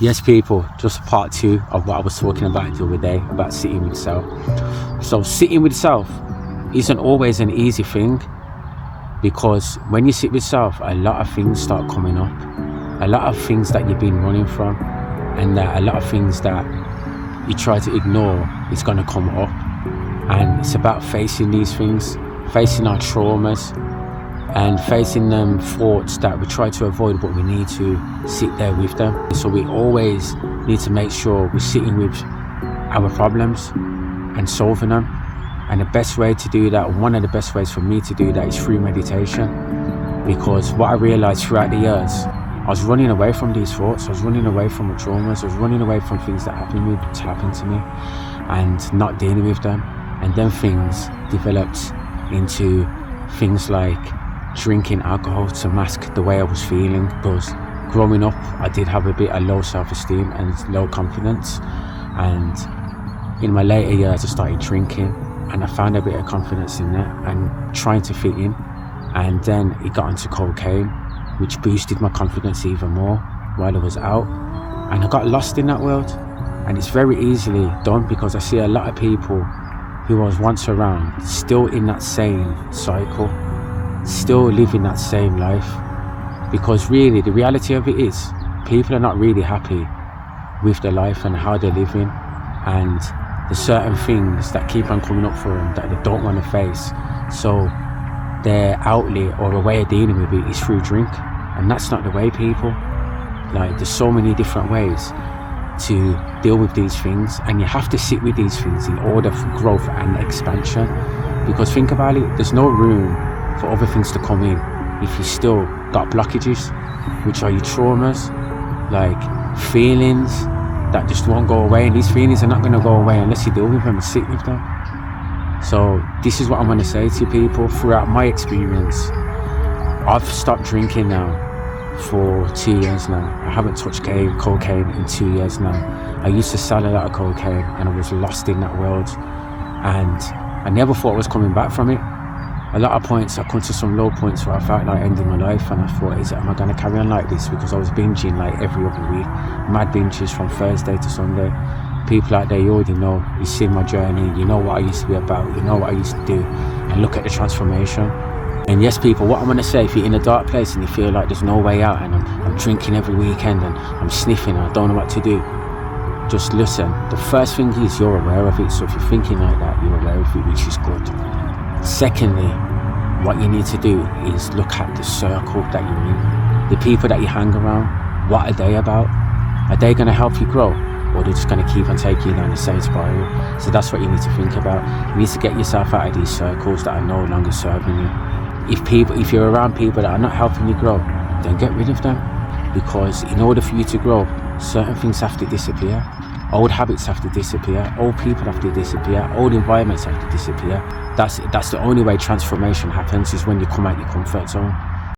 Yes, people, just part two of what I was talking about the other day about sitting with self. So sitting with self isn't always an easy thing, because when you sit with self, a lot of things start coming up, a lot of things that you've been running from, and a lot of things that you try to ignore is going to come up. And it's about facing these things, facing our traumas, and facing them thoughts that we try to avoid, but we need to sit there with them. So we always need to make sure we're sitting with our problems and solving them. And the best way to do that, one of the best ways for me to do that, is through meditation. Because what I realized throughout the years, I was running away from these thoughts, I was running away from my traumas, I was running away from things that happened to me and not dealing with them. And then things developed into things like drinking alcohol to mask the way I was feeling. Because growing up, I did have a bit of low self-esteem and low confidence, and in my later years I started drinking, and I found a bit of confidence in that and trying to fit in. And then it got into cocaine, which boosted my confidence even more while I was out, and I got lost in that world. And it's very easily done, because I see a lot of people who I was once around still in that same cycle, still living that same life. Because really the reality of it is, people are not really happy with their life and how they're living, and there's certain things that keep on coming up for them that they don't want to face. So their outlet or a way of dealing with it is through drink, and that's not the way, people. Like, there's so many different ways to deal with these things, and you have to sit with these things in order for growth and expansion. Because think about it, there's no room for other things to come in if you still got blockages, which are your traumas, like feelings that just won't go away. And these feelings are not going to go away unless you deal with them and sit with them. So this is what I'm going to say to people. Throughout my experience, I've stopped drinking now for 2 years now. I haven't touched cocaine in 2 years now. I used to sell a lot of cocaine, and I was lost in that world, and I never thought I was coming back from it. A lot of points, I come to some low points where I felt like ending my life, and I thought, am I going to carry on like this? Because I was binging like every other week, mad binges from Thursday to Sunday. People out there, you already know, you've seen my journey, you know what I used to be about, you know what I used to do, and look at the transformation. And yes, people, what I'm going to say, if you're in a dark place and you feel like there's no way out, and I'm drinking every weekend and I'm sniffing and I don't know what to do, just listen. The first thing is, you're aware of it. So if you're thinking like that, you're aware of it, which is good. Secondly, what you need to do is look at the circle that you're in. The people that you hang around, what are they about? Are they going to help you grow, or they're just going to keep on taking you down the same spiral? So that's what you need to think about. You need to get yourself out of these circles that are no longer serving you. If you're around people that are not helping you grow, then get rid of them. Because in order for you to grow, certain things have to disappear. Old habits have to disappear. Old people have to disappear. Old environments have to disappear. That's the only way transformation happens, is when you come out your comfort zone.